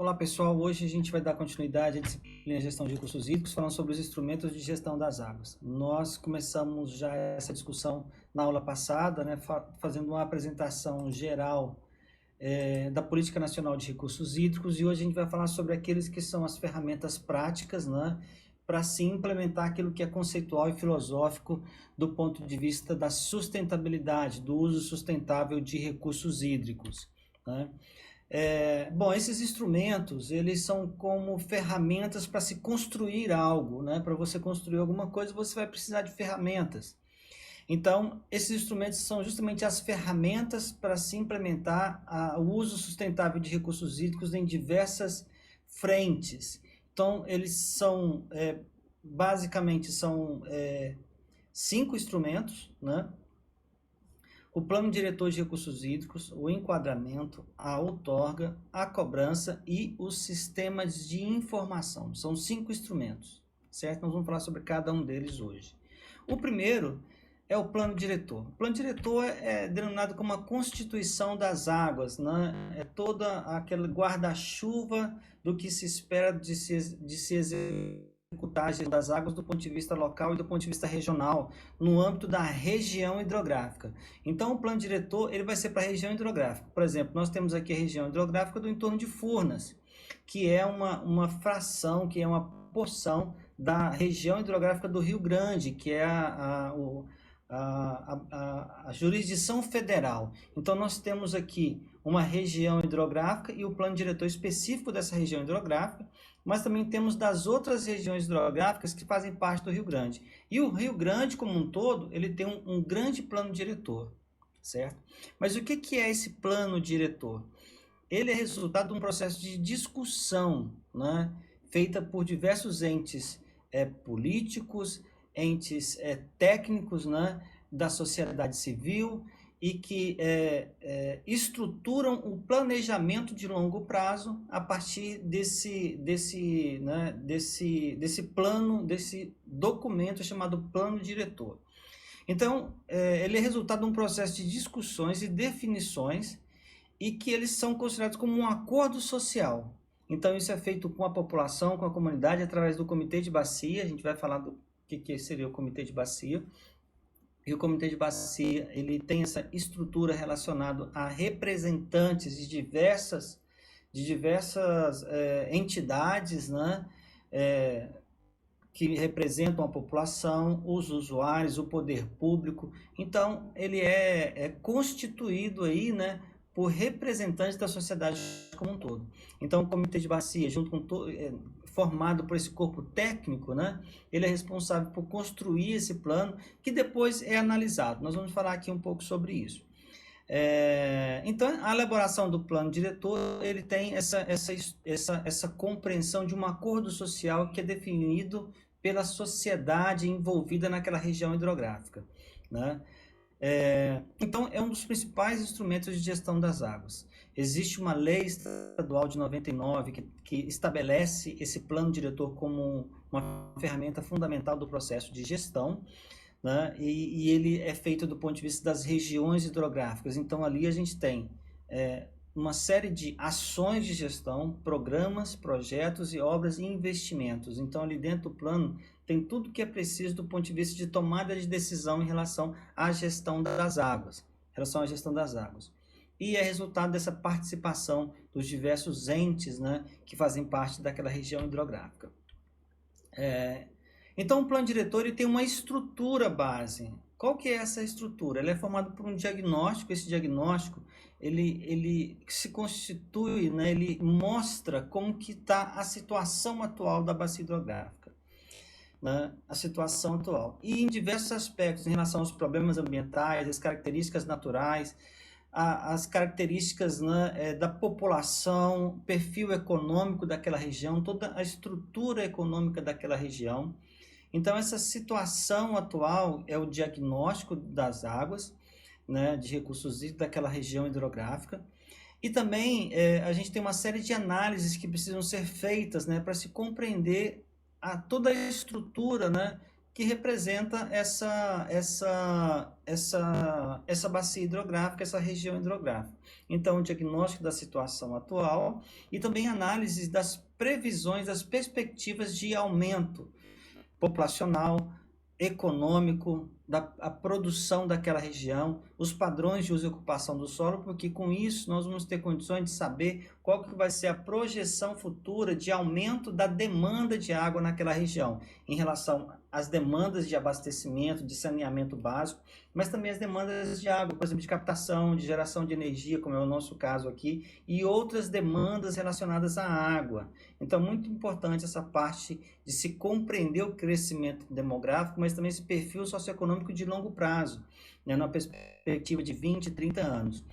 Olá pessoal, hoje a gente vai dar continuidade à disciplina de gestão de recursos hídricos, falando sobre os instrumentos de gestão das águas. Nós começamos já essa discussão na aula passada, né, fazendo uma apresentação geral da Política Nacional de Recursos Hídricos, e hoje a gente vai falar sobre aqueles que são as ferramentas práticas, né, para se implementar aquilo que é conceitual e filosófico do ponto de vista da sustentabilidade, do uso sustentável de recursos hídricos, né? Bom, esses instrumentos, eles são como ferramentas para se construir algo, né? Para você construir alguma coisa, você vai precisar de ferramentas. Então, esses instrumentos são justamente as ferramentas para se implementar o uso sustentável de recursos hídricos em diversas frentes. Então, eles são, basicamente, são 5 instrumentos, né? O plano diretor de recursos hídricos, o enquadramento, a outorga, a cobrança e os sistemas de informação. São 5 instrumentos, certo? Nós vamos falar sobre cada um deles hoje. O primeiro é o plano diretor. O plano diretor é denominado como a constituição das águas, né? É toda aquele guarda-chuva do que se espera de se executar das águas do ponto de vista local e do ponto de vista regional, no âmbito da região hidrográfica. Então, o plano diretor ele vai ser para a região hidrográfica. Por exemplo, nós temos aqui a região hidrográfica do entorno de Furnas, que é uma fração, que é uma porção da região hidrográfica do Rio Grande, que é a jurisdição federal. Então, nós temos aqui uma região hidrográfica e o plano diretor específico dessa região hidrográfica, mas também temos das outras regiões hidrográficas que fazem parte do Rio Grande. E o Rio Grande, como um todo, ele tem um grande plano diretor, certo? Mas o que é esse plano diretor? Ele é resultado de um processo de discussão, né, feita por diversos entes políticos, entes técnicos, né, da sociedade civil, e que estruturam o planejamento de longo prazo a partir desse plano, desse documento chamado plano diretor. Então, ele é resultado de um processo de discussões e definições e que eles são considerados como um acordo social. Então, isso é feito com a população, com a comunidade, através do Comitê de Bacia. A gente vai falar do que seria o Comitê de Bacia. E o Comitê de Bacia ele tem essa estrutura relacionada a representantes de diversas entidades, né, que representam a população, os usuários, o poder público. Então, ele é constituído aí, né, por representantes da sociedade como um todo. Então, o Comitê de Bacia, junto com formado por esse corpo técnico, né, ele é responsável por construir esse plano, que depois é analisado. Nós vamos falar aqui um pouco sobre isso. Então, a elaboração do plano diretor, ele tem essa compreensão de um acordo social que é definido pela sociedade envolvida naquela região hidrográfica, né? Então, é um dos principais instrumentos de gestão das águas. Existe uma lei estadual de 99 que estabelece esse plano diretor como uma ferramenta fundamental do processo de gestão, né? E ele é feito do ponto de vista das regiões hidrográficas. Então, ali a gente tem uma série de ações de gestão, programas, projetos e obras e investimentos. Então, ali dentro do plano tem tudo que é preciso do ponto de vista de tomada de decisão em relação à gestão das águas, E é resultado dessa participação dos diversos entes, né, que fazem parte daquela região hidrográfica. Então, o plano diretor ele tem uma estrutura base. Qual que é essa estrutura? Ele é formado por um diagnóstico. Esse diagnóstico ele se constitui, né, ele mostra como que está a situação atual da bacia hidrográfica, né, a situação atual. E em diversos aspectos, em relação aos problemas ambientais, as características naturais, as características, né, da população, perfil econômico daquela região, toda a estrutura econômica daquela região. Então, essa situação atual é o diagnóstico das águas, né, de recursos hídricos daquela região hidrográfica. E também a gente tem uma série de análises que precisam ser feitas, né, para se compreender toda a estrutura, né, que representa essa bacia hidrográfica, essa região hidrográfica. Então, o diagnóstico da situação atual e também análise das previsões, das perspectivas de aumento populacional, econômico, a produção daquela região, os padrões de uso e ocupação do solo, porque com isso nós vamos ter condições de saber qual que vai ser a projeção futura de aumento da demanda de água naquela região, em relação às demandas de abastecimento, de saneamento básico, mas também as demandas de água, por exemplo, de captação, de geração de energia, como é o nosso caso aqui, e outras demandas relacionadas à água. Então, muito importante essa parte de se compreender o crescimento demográfico, mas também esse perfil socioeconômico de longo prazo, né, numa perspectiva de 20, 30 anos.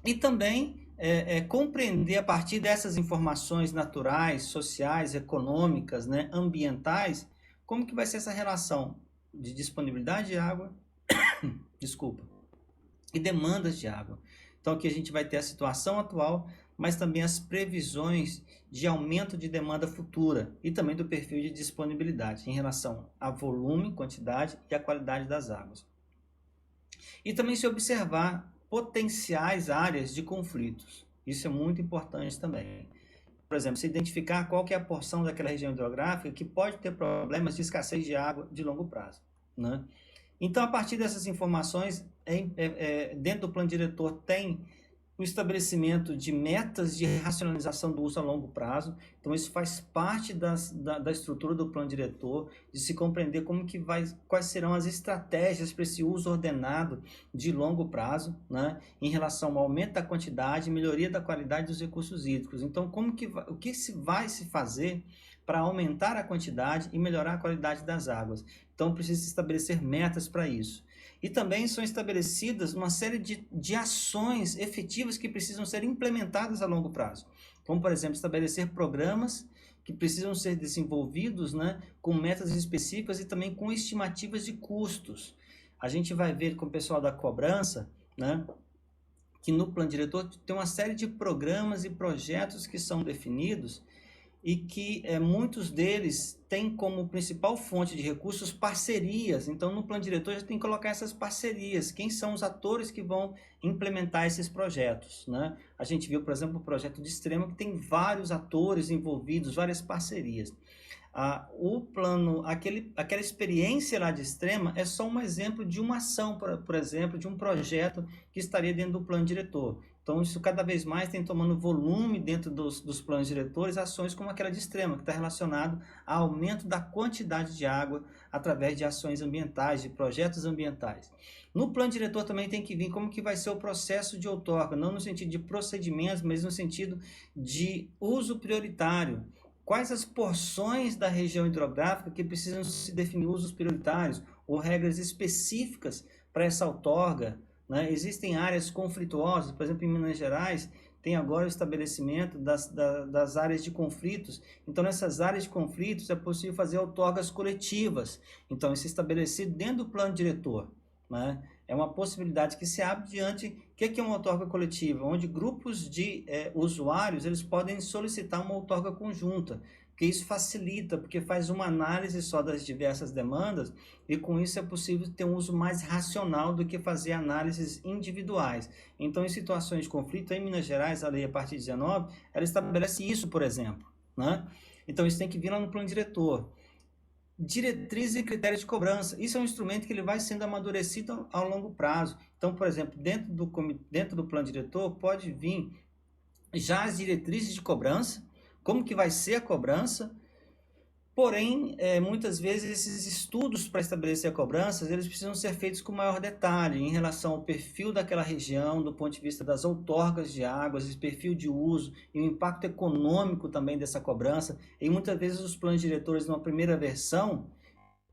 E também compreender a partir dessas informações naturais, sociais, econômicas, né, ambientais, como que vai ser essa relação de disponibilidade de água, desculpa, e demandas de água. Então aqui a gente vai ter a situação atual, mas também as previsões de aumento de demanda futura e também do perfil de disponibilidade em relação a volume, quantidade e a qualidade das águas. E também se observar potenciais áreas de conflitos. Isso é muito importante também. Por exemplo, se identificar qual que é a porção daquela região hidrográfica que pode ter problemas de escassez de água de longo prazo, né? Então, a partir dessas informações, dentro do plano diretor tem o estabelecimento de metas de racionalização do uso a longo prazo. Então, isso faz parte da estrutura do plano diretor, de se compreender quais serão as estratégias para esse uso ordenado de longo prazo, né, em relação ao aumento da quantidade e melhoria da qualidade dos recursos hídricos. Então, o que vai se fazer para aumentar a quantidade e melhorar a qualidade das águas? Então, precisa se estabelecer metas para isso. E também são estabelecidas uma série de ações efetivas que precisam ser implementadas a longo prazo. Como, por exemplo, estabelecer programas que precisam ser desenvolvidos, né, com metas específicas e também com estimativas de custos. A gente vai ver com o pessoal da cobrança, né, que no plano diretor tem uma série de programas e projetos que são definidos e que muitos deles têm como principal fonte de recursos parcerias. Então, no plano diretor, já tem que colocar essas parcerias. Quem são os atores que vão implementar esses projetos, né? A gente viu, por exemplo, o projeto de Extrema, que tem vários atores envolvidos, várias parcerias. O plano, aquela experiência lá de Extrema é só um exemplo de uma ação, por exemplo, de um projeto que estaria dentro do plano diretor. Então, isso cada vez mais tem tomando volume dentro dos planos diretores, ações como aquela de Extrema, que está relacionado ao aumento da quantidade de água através de ações ambientais, de projetos ambientais. No plano diretor também tem que vir como que vai ser o processo de outorga, não no sentido de procedimentos, mas no sentido de uso prioritário. Quais as porções da região hidrográfica que precisam se definir usos prioritários ou regras específicas para essa outorga, né? Existem áreas conflituosas, por exemplo, em Minas Gerais, tem agora o estabelecimento das áreas de conflitos. Então, nessas áreas de conflitos é possível fazer outorgas coletivas. Então, isso é estabelecido dentro do plano diretor, né? É uma possibilidade que se abre diante. O que é uma outorga coletiva? Onde grupos de usuários eles podem solicitar uma outorga conjunta, porque isso facilita, porque faz uma análise só das diversas demandas e com isso é possível ter um uso mais racional do que fazer análises individuais. Então, em situações de conflito, em Minas Gerais, a lei a partir de 19, ela estabelece isso, por exemplo, né? Então, isso tem que vir lá no plano diretor. Diretrizes e critérios de cobrança. Isso é um instrumento que ele vai sendo amadurecido ao longo prazo. Então, por exemplo, dentro do plano diretor, pode vir já as diretrizes de cobrança, como que vai ser a cobrança, porém, muitas vezes esses estudos para estabelecer a cobrança, eles precisam ser feitos com maior detalhe em relação ao perfil daquela região, do ponto de vista das outorgas de águas, esse perfil de uso e o impacto econômico também dessa cobrança. E muitas vezes os planos diretores, numa primeira versão,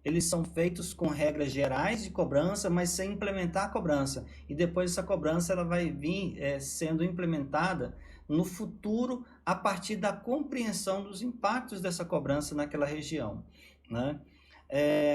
eles são feitos com regras gerais de cobrança, mas sem implementar a cobrança. E depois essa cobrança ela vai vir sendo implementada no futuro a partir da compreensão dos impactos dessa cobrança naquela região, né?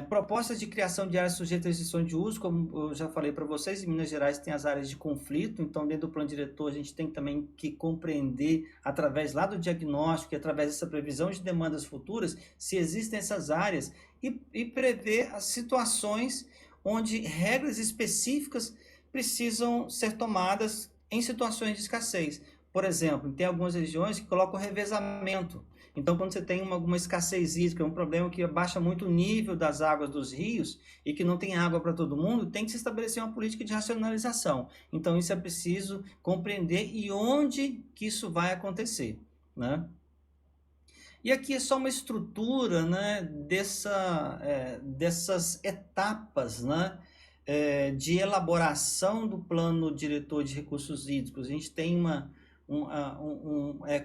Propostas de criação de áreas sujeitas a restrição de uso, como eu já falei para vocês, em Minas Gerais tem as áreas de conflito, então dentro do plano diretor a gente tem também que compreender através lá do diagnóstico e através dessa previsão de demandas futuras, se existem essas áreas e prever as situações onde regras específicas precisam ser tomadas em situações de escassez. Por exemplo, tem algumas regiões que colocam revezamento. Então, quando você tem alguma escassez hídrica, um problema que abaixa muito o nível das águas dos rios e que não tem água para todo mundo, tem que se estabelecer uma política de racionalização. Então, isso é preciso compreender e onde que isso vai acontecer, né? E aqui é só uma estrutura, né, dessas etapas, né, de elaboração do plano diretor de recursos hídricos. A gente tem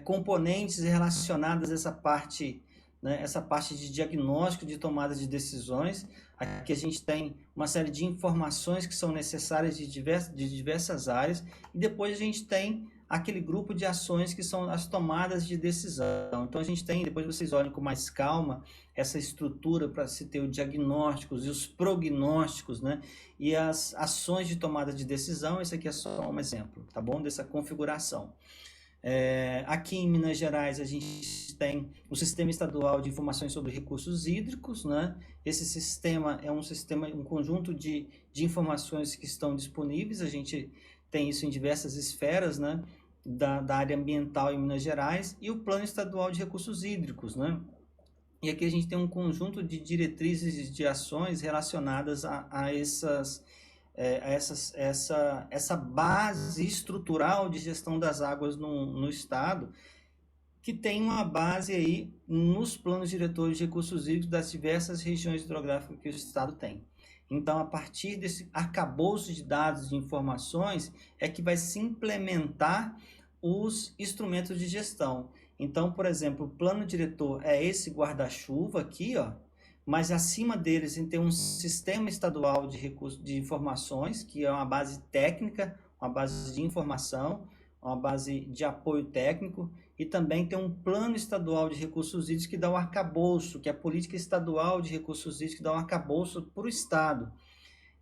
componentes relacionadas a essa parte, né, essa parte de diagnóstico de tomada de decisões. Aqui a gente tem uma série de informações que são necessárias de diversas áreas, e depois a gente tem aquele grupo de ações que são as tomadas de decisão. Então a gente tem, depois vocês olhem com mais calma, essa estrutura para se ter os diagnósticos e os prognósticos, né? E as ações de tomada de decisão. Esse aqui é só um exemplo, tá bom? Dessa configuração. Aqui em Minas Gerais a gente tem o Sistema Estadual de Informações sobre Recursos Hídricos, né? Esse sistema é um conjunto de informações que estão disponíveis. A gente tem isso em diversas esferas, né, da área ambiental em Minas Gerais, e o Plano Estadual de Recursos Hídricos, né? E aqui a gente tem um conjunto de diretrizes de ações relacionadas a essa base estrutural de gestão das águas no estado, que tem uma base aí nos planos diretores de recursos hídricos das diversas regiões hidrográficas que o estado tem. Então, a partir desse arcabouço de dados e de informações, é que vai se implementar os instrumentos de gestão. Então, por exemplo, o plano diretor é esse guarda-chuva aqui, ó, mas acima deles tem um sistema estadual de recursos de informações, que é uma base técnica, uma base de informação, uma base de apoio técnico, e também tem um plano estadual de recursos hídricos que dá um arcabouço, que é a política estadual de recursos hídricos, que dá um arcabouço para o estado.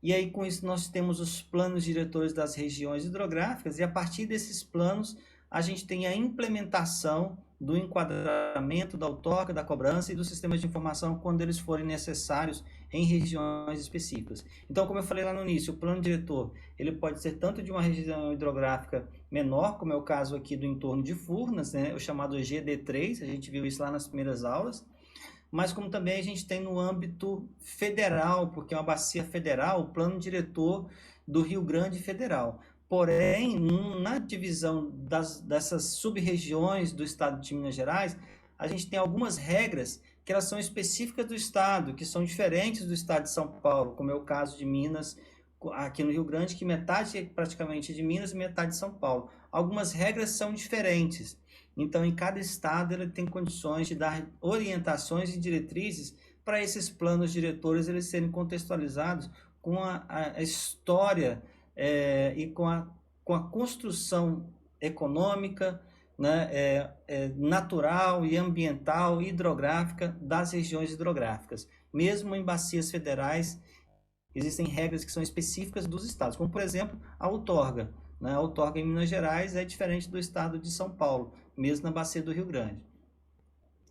E aí, com isso, nós temos os planos diretores das regiões hidrográficas, e a partir desses planos, a gente tem a implementação do enquadramento, da outorga, da cobrança e dos sistemas de informação quando eles forem necessários em regiões específicas. Então, como eu falei lá no início, o plano diretor ele pode ser tanto de uma região hidrográfica menor, como é o caso aqui do entorno de Furnas, né, o chamado GD3, a gente viu isso lá nas primeiras aulas, mas como também a gente tem no âmbito federal, porque é uma bacia federal, o plano diretor do Rio Grande Federal. Porém, na divisão dessas sub-regiões do estado de Minas Gerais, a gente tem algumas regras que elas são específicas do estado, que são diferentes do estado de São Paulo, como é o caso de Minas, aqui no Rio Grande, que metade é praticamente de Minas e metade de São Paulo. Algumas regras são diferentes. Então, em cada estado, ele tem condições de dar orientações e diretrizes para esses planos diretores eles serem contextualizados com a história e com a construção econômica, né, natural e ambiental, hidrográfica das regiões hidrográficas. Mesmo em bacias federais, existem regras que são específicas dos estados, como, por exemplo, a outorga. Né? A outorga em Minas Gerais é diferente do estado de São Paulo, mesmo na bacia do Rio Grande.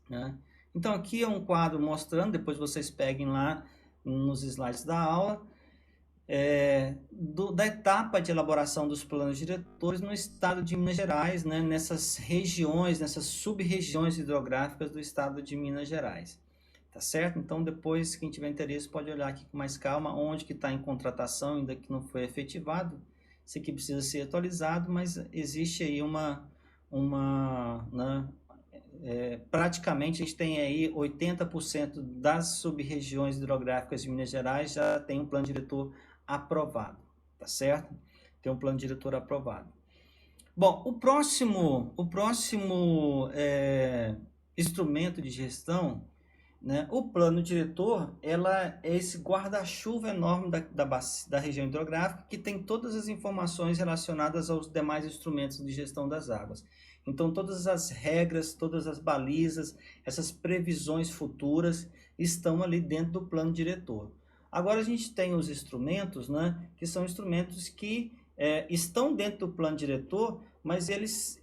Né? Então, aqui é um quadro mostrando, depois vocês peguem lá nos slides da aula, da etapa de elaboração dos planos diretores no estado de Minas Gerais, né, nessas regiões, nessas sub-regiões hidrográficas do estado de Minas Gerais. Tá certo? Então, depois, quem tiver interesse pode olhar aqui com mais calma, onde que está em contratação, ainda que não foi efetivado. Isso aqui precisa ser atualizado, mas existe aí né, praticamente a gente tem aí 80% das sub-regiões hidrográficas de Minas Gerais já tem um plano diretor aprovado, tá certo? Tem um plano diretor aprovado. Bom, o próximo instrumento de gestão, né, o plano diretor, ela é esse guarda-chuva enorme da região hidrográfica que tem todas as informações relacionadas aos demais instrumentos de gestão das águas. Então, todas as regras, todas as balizas, essas previsões futuras estão ali dentro do plano diretor. Agora, a gente tem os instrumentos, né, que são instrumentos que estão dentro do plano diretor, mas eles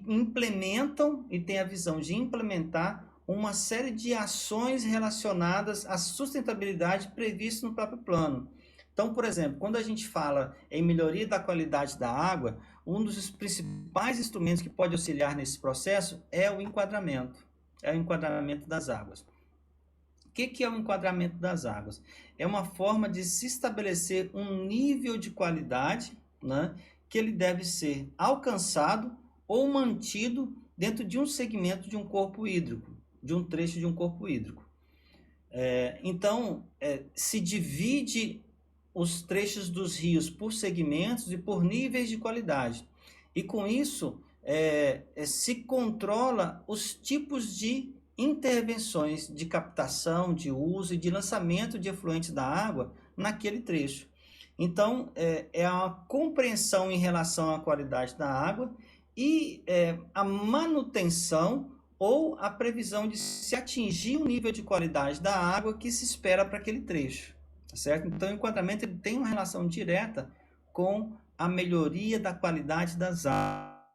implementam e têm a visão de implementar uma série de ações relacionadas à sustentabilidade previstas no próprio plano. Então, por exemplo, quando a gente fala em melhoria da qualidade da água, um dos principais instrumentos que pode auxiliar nesse processo é o enquadramento das águas. O que é o enquadramento das águas? É uma forma de se estabelecer um nível de qualidade, né, que ele deve ser alcançado ou mantido dentro de um segmento de um corpo hídrico, de um trecho de um corpo hídrico. Então, se divide os trechos dos rios por segmentos e por níveis de qualidade. E com isso, se controla os tipos de intervenções de captação, de uso e de lançamento de efluentes da água naquele trecho. Então, é a compreensão em relação à qualidade da água e a manutenção ou a previsão de se atingir o nível de qualidade da água que se espera para aquele trecho, tá certo? Então, o enquadramento ele tem uma relação direta com a melhoria da qualidade das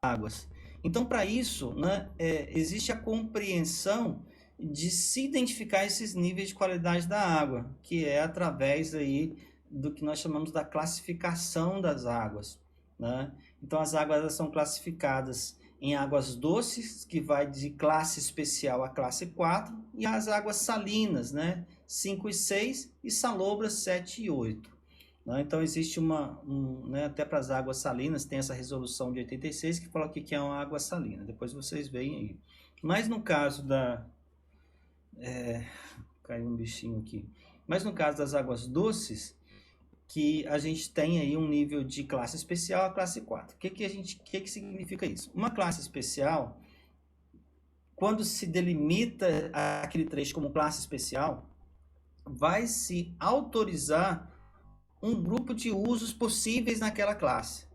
águas. Então, para isso, né, existe a compreensão de se identificar esses níveis de qualidade da água, que é através aí do que nós chamamos da classificação das águas, né? Então, as águas elas são classificadas em águas doces, que vai de classe especial a classe 4, e as águas salinas, né? 5 e 6, e salobras 7 e 8. Então, existe né, até para as águas salinas, tem essa resolução de 86 que fala que é uma água salina. Depois vocês veem aí. Mas no caso da... caiu um bichinho aqui. Mas no caso das águas doces, que a gente tem aí um nível de classe especial a classe 4. O que significa isso? Uma classe especial, quando se delimita aquele trecho como classe especial, vai se autorizar um grupo de usos possíveis naquela classe,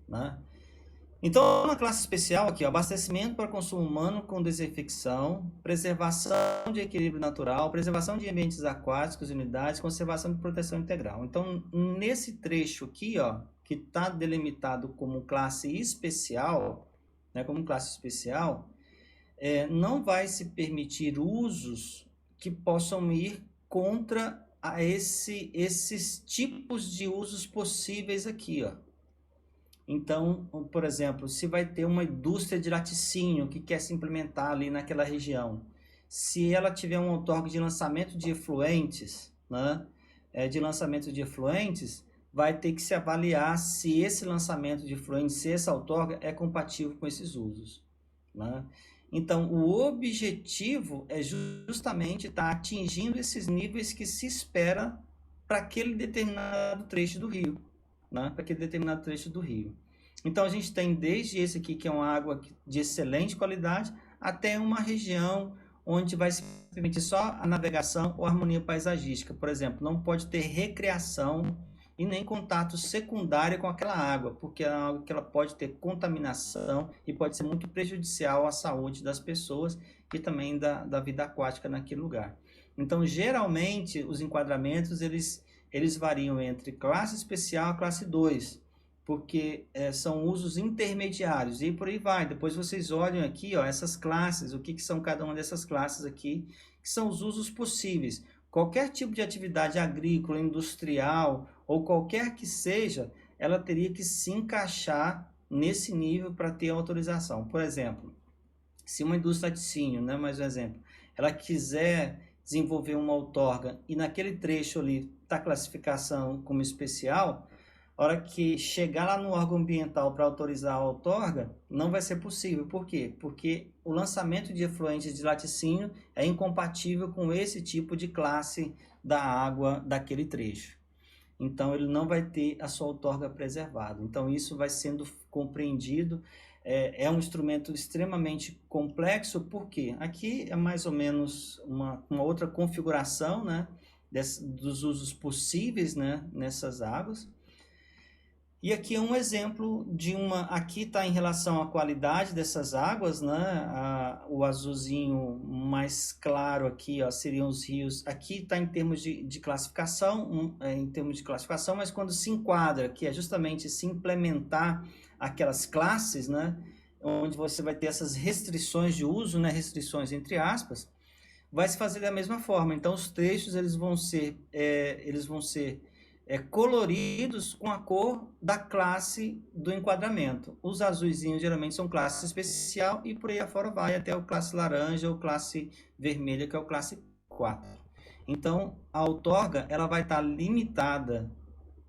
né? Então, uma classe especial aqui, ó, abastecimento para consumo humano com desinfecção, preservação de equilíbrio natural, preservação de ambientes aquáticos e unidades, conservação de proteção integral. Então, nesse trecho aqui, ó, que está delimitado como classe especial, né, não vai se permitir usos que possam ir contra esses tipos de usos possíveis aqui, ó. Então, por exemplo, se vai ter uma indústria de laticínio que quer se implementar ali naquela região, se ela tiver um outorga de lançamento de efluentes, né, vai ter que se avaliar se esse lançamento de efluentes, se essa outorga é compatível com esses usos, né? Então, o objetivo é justamente estar atingindo esses níveis que se espera para aquele determinado trecho do rio, né? Para aquele determinado trecho do rio. Então, a gente tem desde esse aqui, que é uma água de excelente qualidade, até uma região onde vai se permitir só a navegação ou a harmonia paisagística. Por exemplo, não pode ter recreação e nem contato secundário com aquela água, porque é algo que ela pode ter contaminação e pode ser muito prejudicial à saúde das pessoas e também da vida aquática naquele lugar. Então, geralmente, os enquadramentos, eles variam entre classe especial e classe 2, porque são usos intermediários, e por aí vai. Depois vocês olham aqui, ó, essas classes, o que são cada uma dessas classes aqui, que são os usos possíveis. Qualquer tipo de atividade agrícola, industrial, ou qualquer que seja, ela teria que se encaixar nesse nível para ter autorização. Por exemplo, se uma indústria de laticínio, né, mais um exemplo, ela quiser desenvolver uma outorga e naquele trecho ali está classificação como especial, a hora que chegar lá no órgão ambiental para autorizar a outorga, não vai ser possível. Por quê? Porque o lançamento de efluentes de laticínio é incompatível com esse tipo de classe da água daquele trecho. Então, ele não vai ter a sua outorga preservada. Então, isso vai sendo compreendido. É um instrumento extremamente complexo, porque aqui é mais ou menos uma outra configuração, né, dos usos possíveis, né, nessas águas. E aqui é um exemplo de aqui está em relação à qualidade dessas águas, né? O azulzinho mais claro aqui, ó, seriam os rios. Aqui está em termos de classificação, mas quando se enquadra, que é justamente se implementar aquelas classes, né? Onde você vai ter essas restrições de uso, né? Restrições entre aspas. vai se fazer da mesma forma. Então, os trechos eles vão ser coloridos com a cor da classe do enquadramento. Os azuizinhos geralmente são classe especial e por aí afora vai até o classe laranja ou classe vermelha, que é o classe 4. Então, a outorga ela vai estar limitada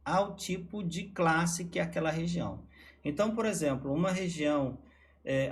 ao tipo de classe que é aquela região. Então, por exemplo, uma região,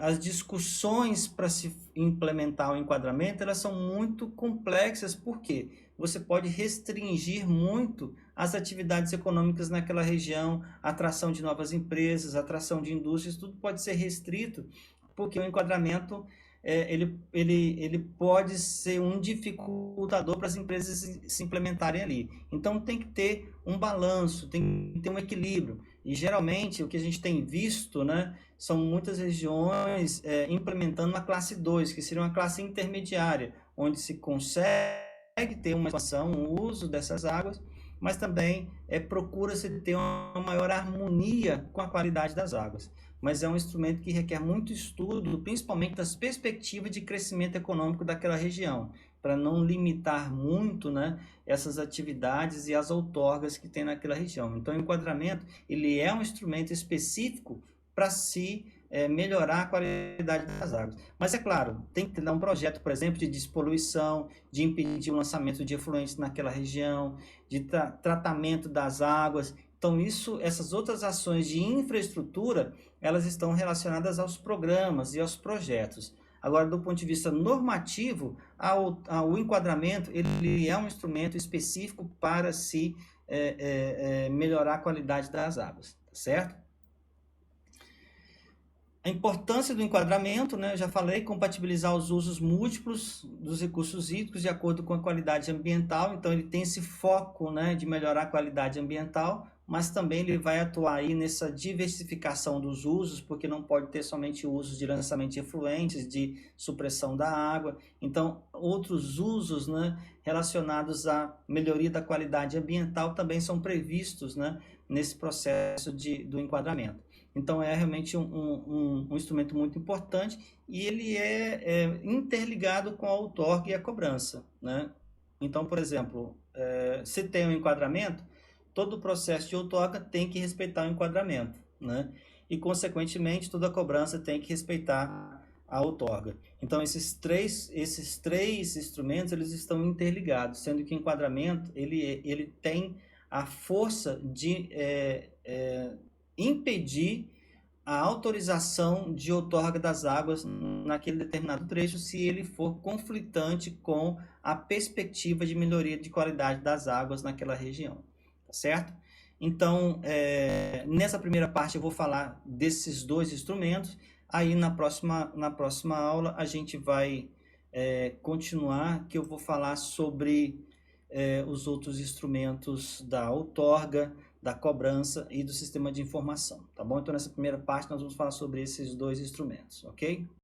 as discussões para se implementar o enquadramento, elas são muito complexas, porque você pode restringir muito as atividades econômicas naquela região, atração de novas empresas, atração de indústrias, tudo pode ser restrito, porque o enquadramento ele pode ser um dificultador para as empresas se implementarem ali. Então tem que ter um balanço, tem que ter um equilíbrio. E geralmente o que a gente tem visto, né, são muitas regiões implementando uma classe 2, que seria uma classe intermediária, onde se consegue ter uma expansão, um uso dessas águas, mas também procura-se ter uma maior harmonia com a qualidade das águas. Mas é um instrumento que requer muito estudo, principalmente das perspectivas de crescimento econômico daquela região, para não limitar muito, né, essas atividades e as outorgas que tem naquela região. Então, o enquadramento ele é um instrumento específico para se melhorar a qualidade das águas. Mas é claro, tem que dar um projeto, por exemplo, de despoluição, de impedir o lançamento de efluentes naquela região, de tratamento das águas. Então, essas outras ações de infraestrutura, elas estão relacionadas aos programas e aos projetos. Agora, do ponto de vista normativo, o enquadramento ele é um instrumento específico para se melhorar a qualidade das águas, certo? A importância do enquadramento, né, eu já falei, compatibilizar os usos múltiplos dos recursos hídricos de acordo com a qualidade ambiental. Então, ele tem esse foco, né, de melhorar a qualidade ambiental, mas também ele vai atuar aí nessa diversificação dos usos, porque não pode ter somente usos de lançamento de efluentes, de supressão da água. Então, outros usos, né, relacionados à melhoria da qualidade ambiental também são previstos, né, nesse processo do enquadramento. Então, é realmente um instrumento muito importante e ele é interligado com a outorga e a cobrança, né? Então, por exemplo, se tem um enquadramento, todo o processo de outorga tem que respeitar o enquadramento, né? E, consequentemente, toda a cobrança tem que respeitar a outorga. Então, esses três instrumentos, eles estão interligados, sendo que o enquadramento, ele tem a força de impedir a autorização de outorga das águas naquele determinado trecho se ele for conflitante com a perspectiva de melhoria de qualidade das águas naquela região, tá certo? Então, nessa primeira parte eu vou falar desses dois instrumentos, aí na próxima aula a gente vai continuar, que eu vou falar sobre os outros instrumentos da outorga, da cobrança e do sistema de informação, tá bom? Então, nessa primeira parte, nós vamos falar sobre esses dois instrumentos, ok?